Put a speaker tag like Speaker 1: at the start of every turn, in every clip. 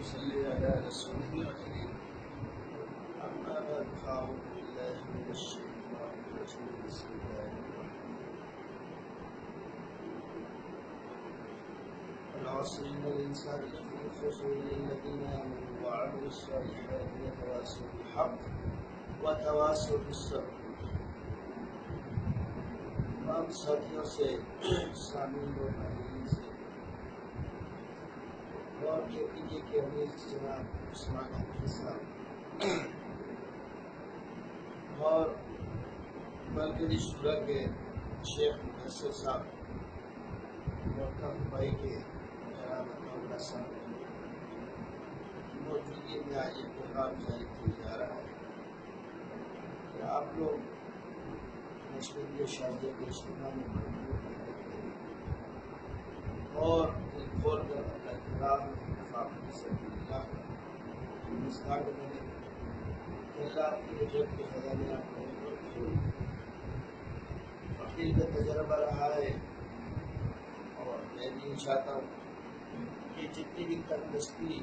Speaker 1: صلی علی رسول الکریم اما بعد فاعوذ باللہ من الشیطان الرجیم بسم اللہ الرحمن الرحیم والعصر ان الانسان لفی خسر الا الذین آمنوا وعملوا الصالحات وتواصوا بالحق وتواصوا بالصبر۔ تمام ساتھیوں سے، سامعین و ناظرین سے اور KPJ کے امیر جناب عثمان حفیظ صاحب اور مرکزی شورا کے شیخ محسن صاحب اور بھائی کے جناب محمد صاحب کی موجودگی میں آج ایک پیغام جاری کیا جا رہا ہے کہ آپ لوگ مشرقی شادی کے اجتماع میں موجود ہیں اور دل کھول کر اپنا احترام فاقی سے اللہ اس کارڈ میں اللہ کی عجب کے خزانے آپ کو کھول فقیر کا تجربہ رہا ہے اور میں بھی چاہتا ہوں کہ جتنی بھی تندرستی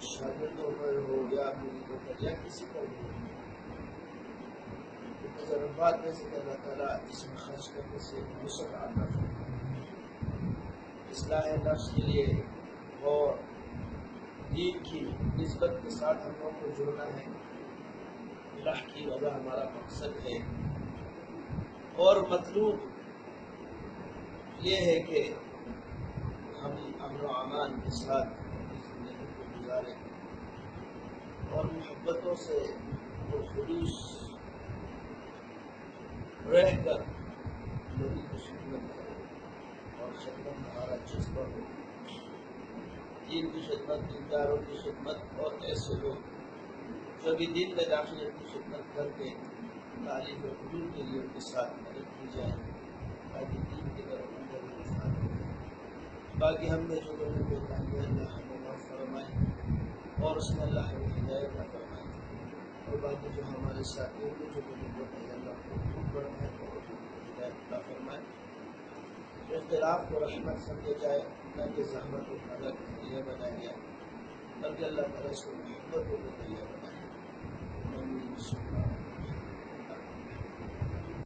Speaker 1: شاگردوں پر ہو یا مریدوں پر یا کسی پر بھی تجربات میں سے اللہ تعالیٰ اس میں خرچ کرنے سے وسعت عطا فرمائے۔ اصلاح نفس کے لیے اور دین کی نسبت کے ساتھ ہم لوگوں کو جڑنا ہے، اللہ کی رضا ہمارا مقصد ہے اور مطلوب یہ ہے کہ ہم امن و امان کے ساتھ اپنی زندگی کو گزاریں اور محبتوں سے خلوص رہ کر لوگوں کی خدمت کریں اور خدمت ہمارا جذبہ ہو، دین کی خدمت، دینداروں کی خدمت اور ایسے لوگ جو بھی دین میں داخل ان کی خدمت کر کے تعلیم و علوم کے لیے ان کے ساتھ مدد کی جائے تاکہ دین کی طرف اندر رجحان ہو۔ باقی ہم نے جو لوگوں کو تعلیم اللہ ہمیں معاف فرمائے اور اس میں اللہ ہمیں ہدایت نہ فرمائے اور باقی جو ہمارے ساتھیوں کو جو لوگوں کو اللہ کو خوب بڑھائے اور ہدایت عطا فرمائے۔ اختلاف کو رحمت سمجھا جائے نہ کہ زحمت و حالت کا ذریعہ بنایا جائے بلکہ اللہ تعالیٰ اس کو محبت و ذریعہ بنائے۔